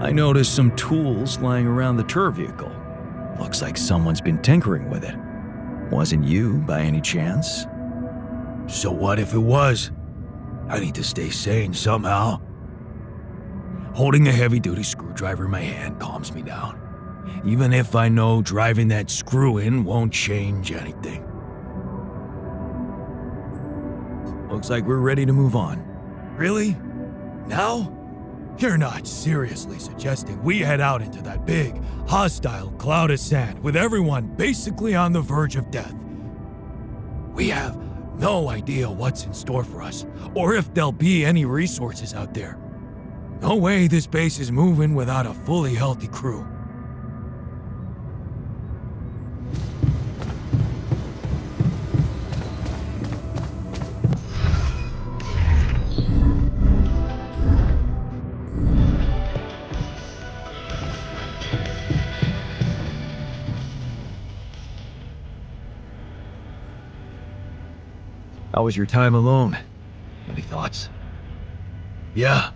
I noticed some tools lying around the tour vehicle. Looks like someone's been tinkering with it. Wasn't you, by any chance? So what if it was? I need to stay sane somehow. Holding a heavy-duty screwdriver in my hand calms me down, even if I know driving that screw in won't change anything. Looks like we're ready to move on. Really? Now? You're not seriously suggesting we head out into that big, hostile cloud of sand with everyone basically on the verge of death? We have no idea what's in store for us, or if there'll be any resources out there. No way this base is moving without a fully healthy crew. How was your time alone? Any thoughts? Yeah,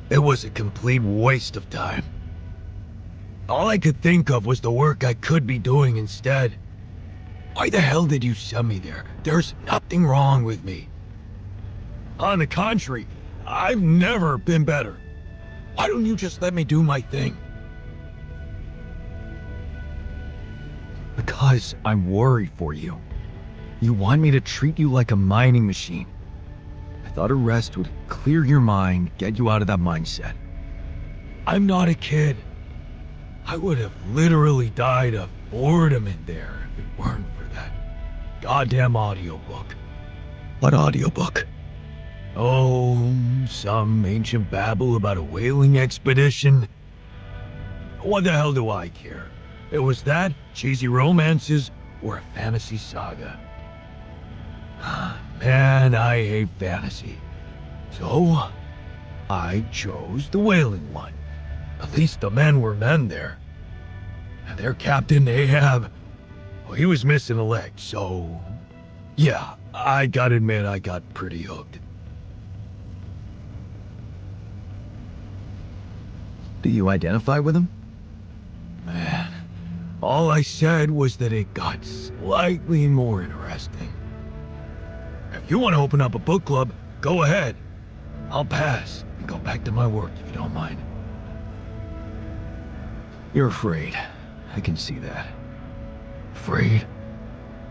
it was a complete waste of time. All I could think of was the work I could be doing instead. Why the hell did you send me there? There's nothing wrong with me. On the contrary, I've never been better. Why don't you just let me do my thing? Because I'm worried for you. You want me to treat you like a mining machine. I thought a rest would clear your mind, get you out of that mindset. I'm not a kid. I would have literally died of boredom in there if it weren't for that goddamn audiobook. What audiobook? Oh, some ancient babble about a whaling expedition. What the hell do I care? It was that, cheesy romances, or a fantasy saga. Man, I hate fantasy. So, I chose the whaling one. At least the men were men there. And their captain, Ahab, well, he was missing a leg, so... Yeah, I gotta admit I got pretty hooked. Do you identify with him? Man, all I said was that it got slightly more interesting. If you want to open up a book club, go ahead. I'll pass and go back to my work if you don't mind. You're afraid. I can see that. Afraid?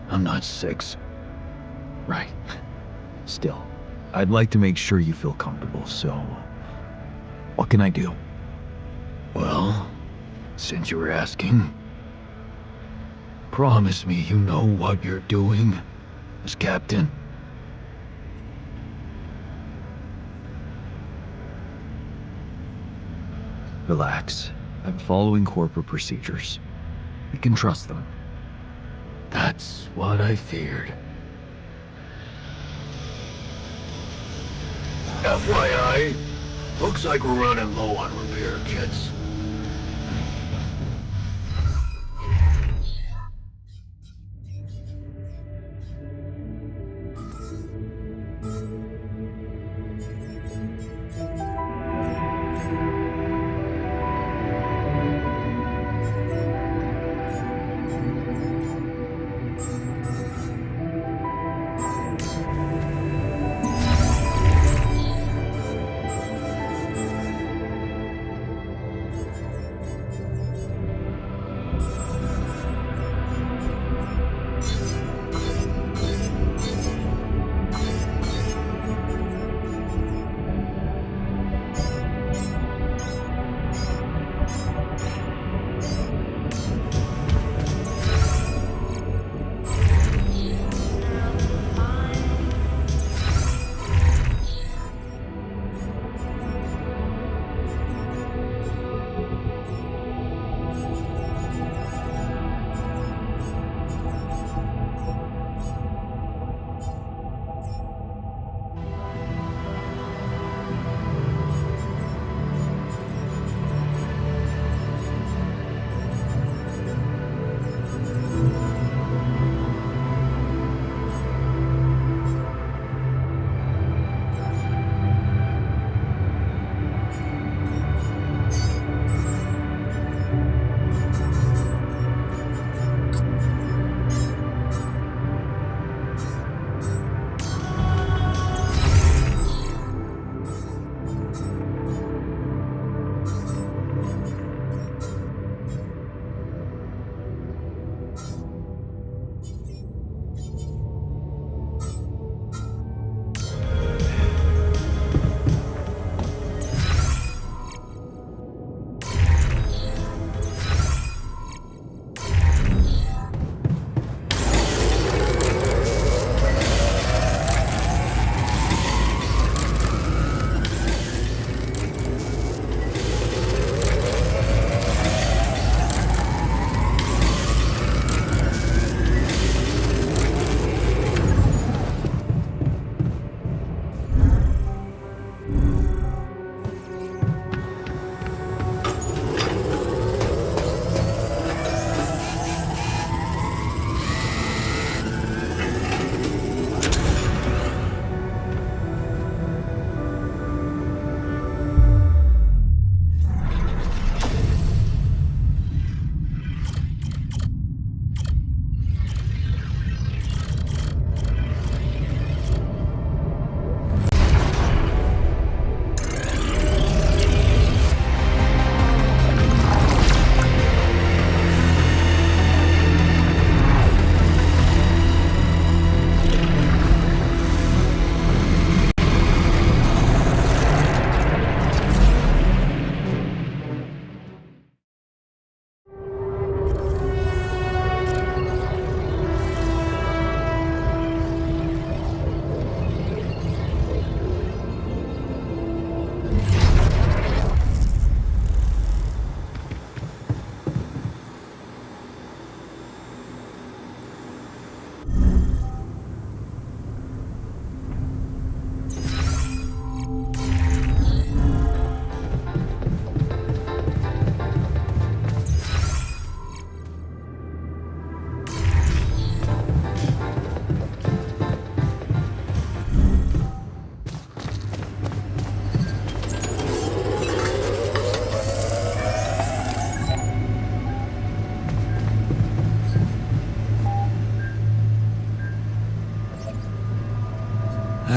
I'm not 6. Right. Still, I'd like to make sure you feel comfortable, so... what can I do? Well, since you were asking, promise me you know what you're doing as captain. Relax. I'm following corporate procedures. You can trust them. That's what I feared. FYI, looks like we're running low on repair kits.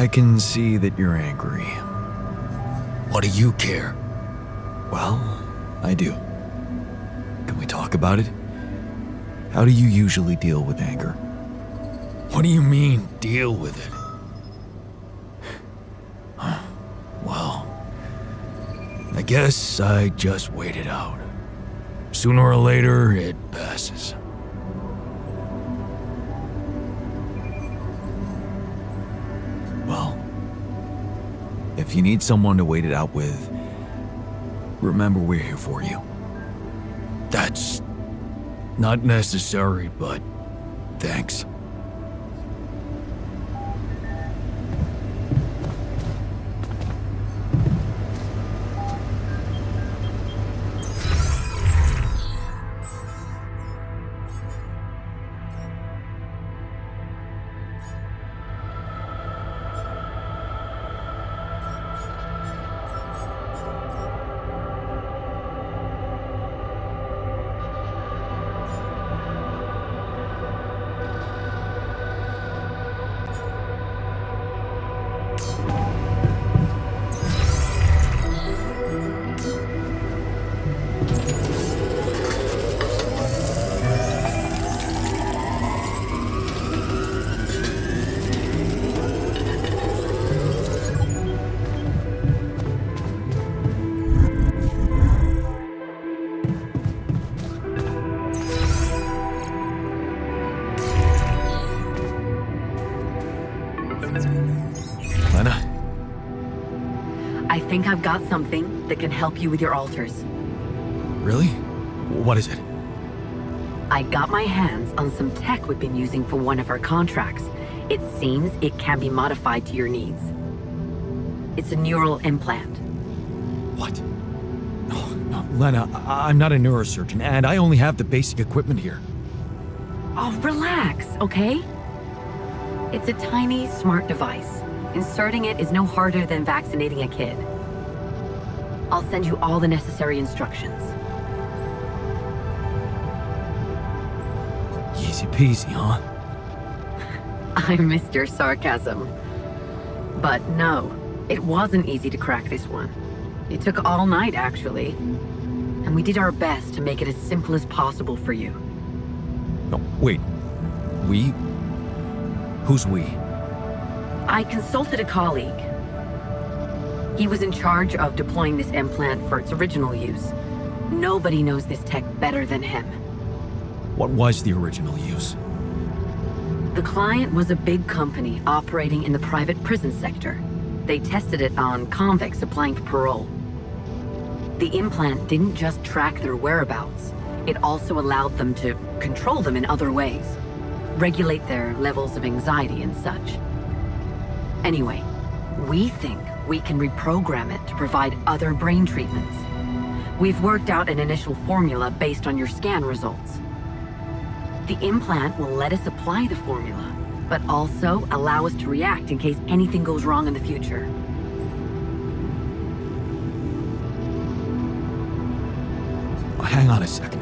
I can see that you're angry. What do you care? Well, I do. Can we talk about it? How do you usually deal with anger? What do you mean, deal with it? Well, I guess I just wait it out. Sooner or later, it passes. Well, if you need someone to wait it out with, remember we're here for you. That's not necessary, but thanks. Lena? I think I've got something that can help you with your altars. Really? What is it? I got my hands on some tech we've been using for one of our contracts. It seems it can be modified to your needs. It's a neural implant. What? No, Lena, I'm not a neurosurgeon, and I only have the basic equipment here. Oh, relax, okay? It's a tiny, smart device. Inserting it is no harder than vaccinating a kid. I'll send you all the necessary instructions. Easy peasy, huh? I missed your sarcasm. But no, it wasn't easy to crack this one. It took all night, actually. And we did our best to make it as simple as possible for you. No, wait. We? Who's we? I consulted a colleague. He was in charge of deploying this implant for its original use. Nobody knows this tech better than him. What was the original use? The client was a big company operating in the private prison sector. They tested it on convicts applying for parole. The implant didn't just track their whereabouts. It also allowed them to control them in other ways. Regulate their levels of anxiety and such. Anyway, we think we can reprogram it to provide other brain treatments. We've worked out an initial formula based on your scan results. The implant will let us apply the formula, but also allow us to react in case anything goes wrong in the future. Hang on a second.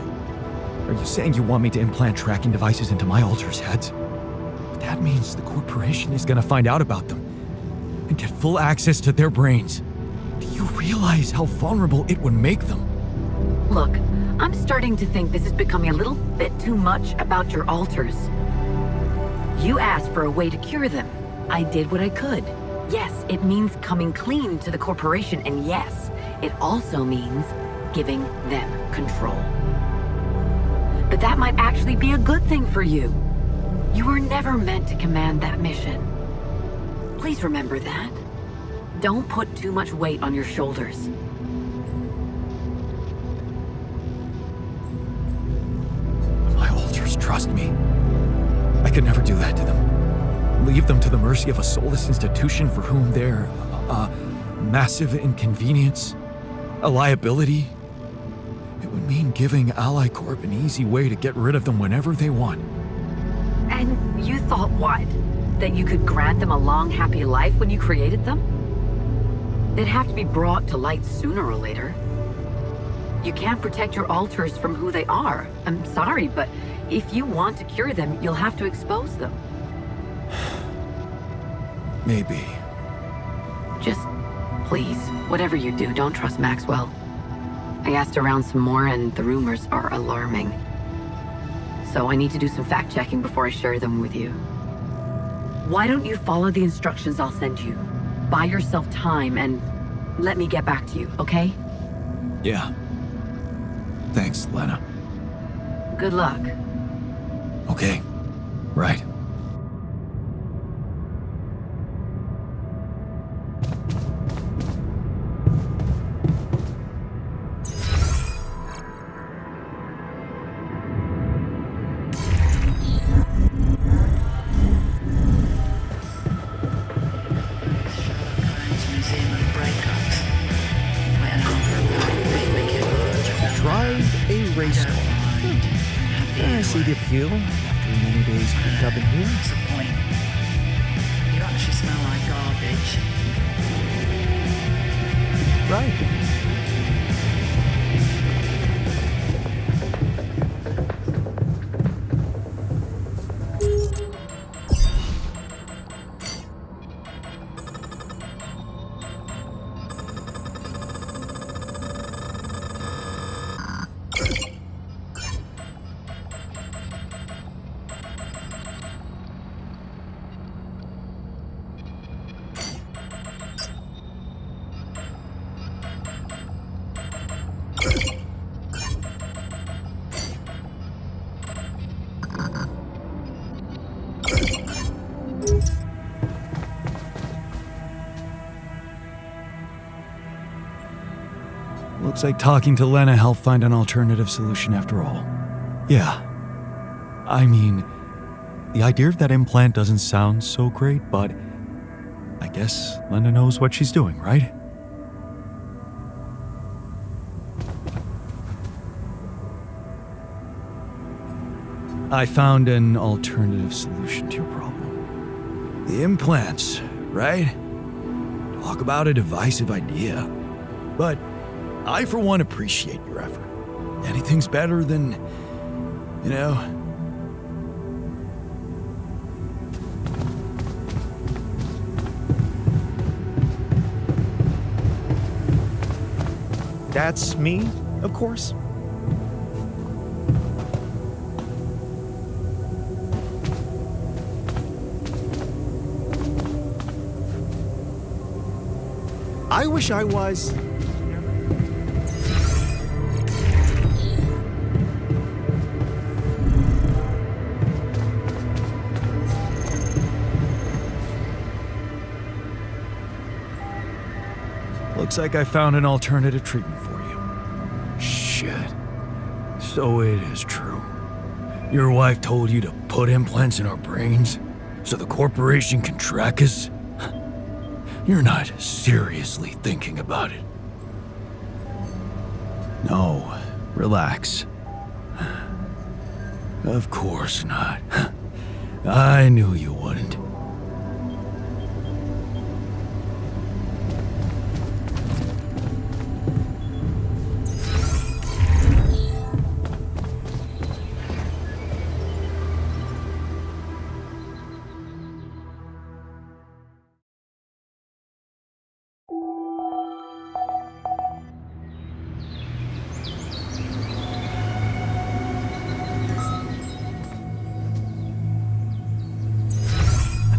Are you saying you want me to implant tracking devices into my alters' heads? That means the corporation is gonna find out about them and get full access to their brains. Do you realize how vulnerable it would make them? Look, I'm starting to think this is becoming a little bit too much about your alters. You asked for a way to cure them. I did what I could. Yes, it means coming clean to the corporation, and yes, it also means giving them control. But that might actually be a good thing for you. You were never meant to command that mission. Please remember that. Don't put too much weight on your shoulders. My alters trust me. I could never do that to them. Leave them to the mercy of a soulless institution for whom they're a massive inconvenience, a liability. It would mean giving Ally Corp an easy way to get rid of them whenever they want. And you thought what? That you could grant them a long, happy life when you created them? They'd have to be brought to light sooner or later. You can't protect your alters from who they are. I'm sorry, but if you want to cure them, you'll have to expose them. Maybe. Please, whatever you do, don't trust Maxwell. I asked around some more and the rumors are alarming. So I need to do some fact-checking before I share them with you. Why don't you follow the instructions I'll send you? Buy yourself time and let me get back to you, okay? Yeah. Thanks, Lena. Good luck. Okay. Right. Drive a race car. I see the appeal after many days cooped up in here. What's the point? You actually smell like garbage. Right. Looks like talking to Lena helped find an alternative solution after all. Yeah. I mean, the idea of that implant doesn't sound so great, but I guess Lena knows what she's doing, right? I found an alternative solution to your problem. The implants, right? Talk about a divisive idea. But I, for one, appreciate your effort. Anything's better than, you know. That's me, of course. I wish I was. Looks like I found an alternative treatment for you. Shit. So it is true. Your wife told you to put implants in our brains so the corporation can track us? You're not seriously thinking about it. No, relax. Of course not. I knew you wouldn't.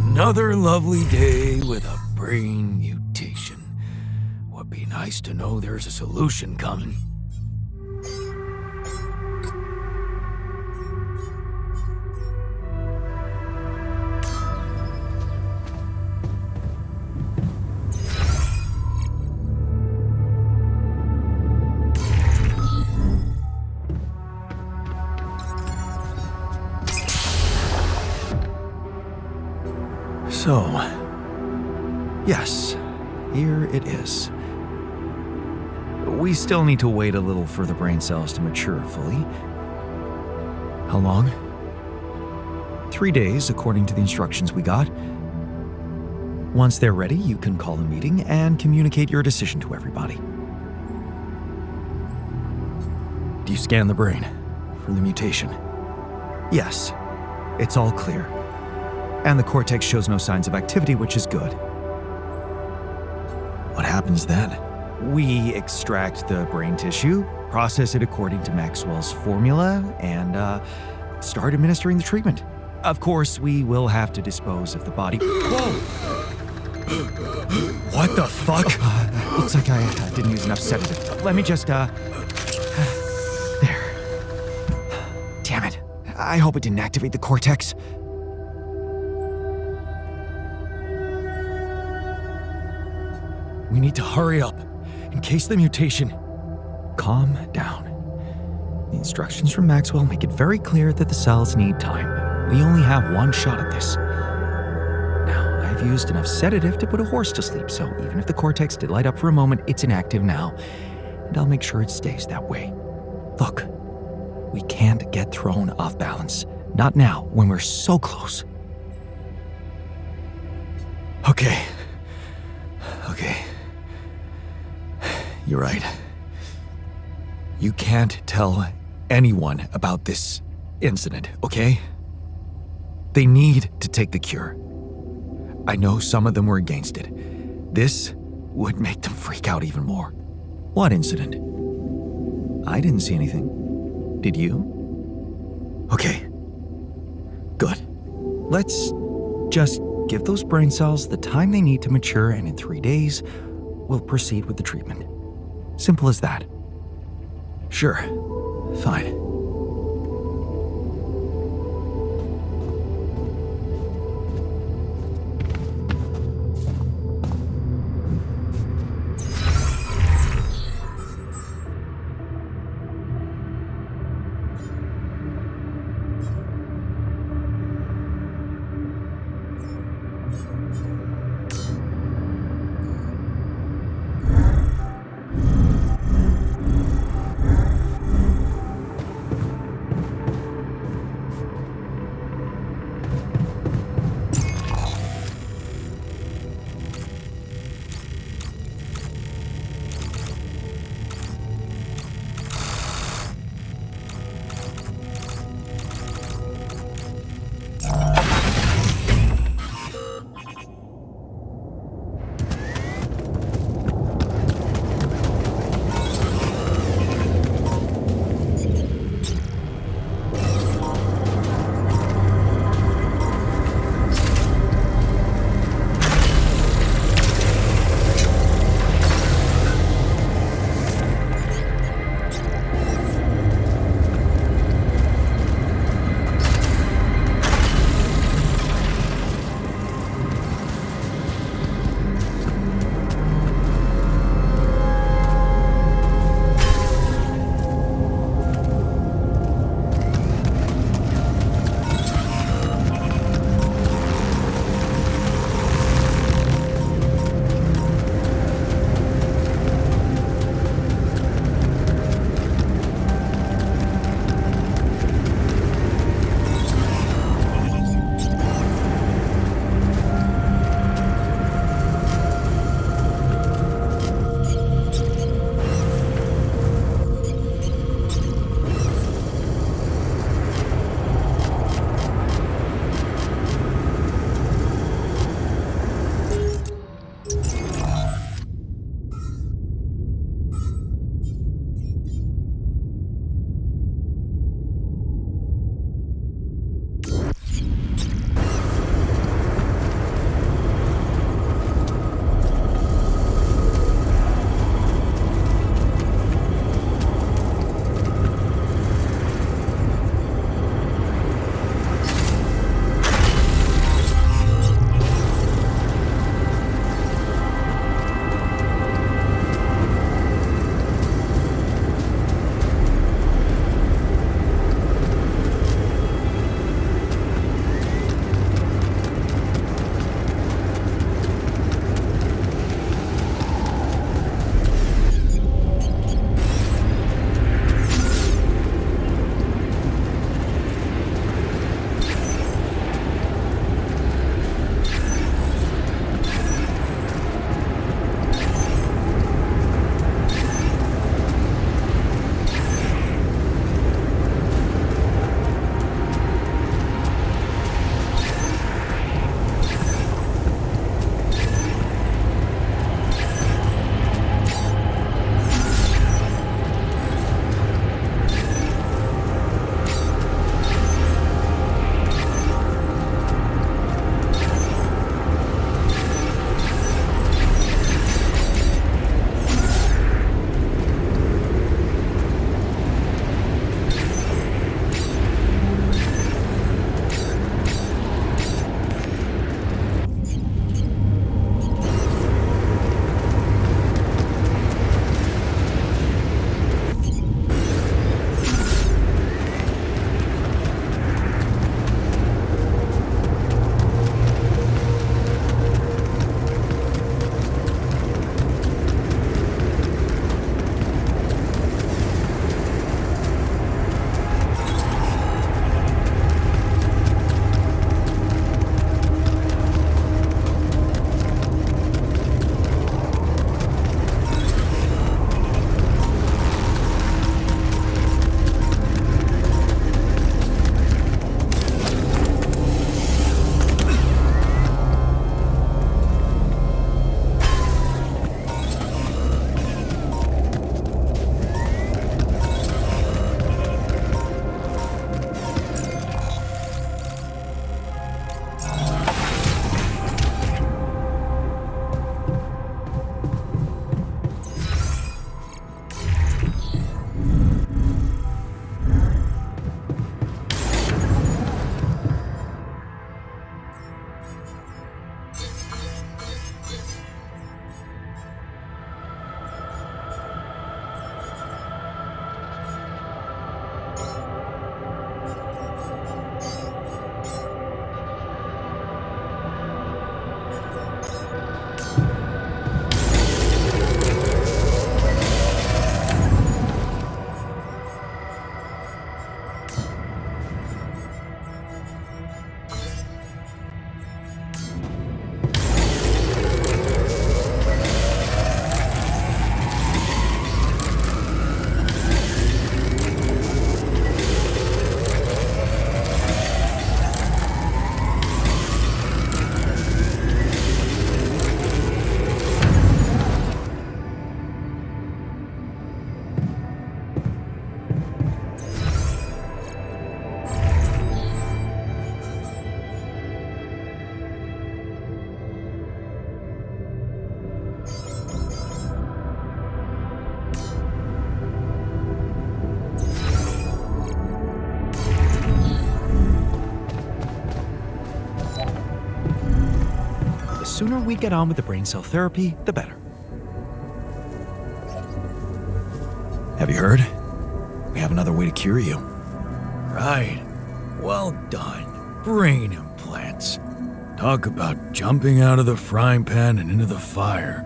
Another lovely day with a brain mutation. Would be nice to know there's a solution coming. So, yes, here it is. We still need to wait a little for the brain cells to mature fully. How long? 3 days, according to the instructions we got. Once they're ready, you can call a meeting and communicate your decision to everybody. Do you scan the brain for the mutation? Yes, it's all clear. And the cortex shows no signs of activity, which is good. What happens then? We extract the brain tissue, process it according to Maxwell's formula, and start administering the treatment. Of course, we will have to dispose of the body. Whoa! What the fuck? Looks like I didn't use enough sedative. Let me just, there. Damn it. I hope it didn't activate the cortex. We need to hurry up. In case the mutation. Calm down. The instructions from Maxwell make it very clear that the cells need time. We only have one shot at this. Now, I've used enough sedative to put a horse to sleep, so even if the cortex did light up for a moment, it's inactive now. And I'll make sure it stays that way. Look, we can't get thrown off balance. Not now, when we're so close. Okay. You're right. You can't tell anyone about this incident, okay? They need to take the cure. I know some of them were against it. This would make them freak out even more. What incident? I didn't see anything. Did you? Okay. Good. Let's just give those brain cells the time they need to mature, and in 3 days, we'll proceed with the treatment. Simple as that. Sure. Fine. sooner we get on with the brain cell therapy, the better. Have you heard? We have another way to cure you. Right. Well done. Brain implants. Talk about jumping out of the frying pan and into the fire.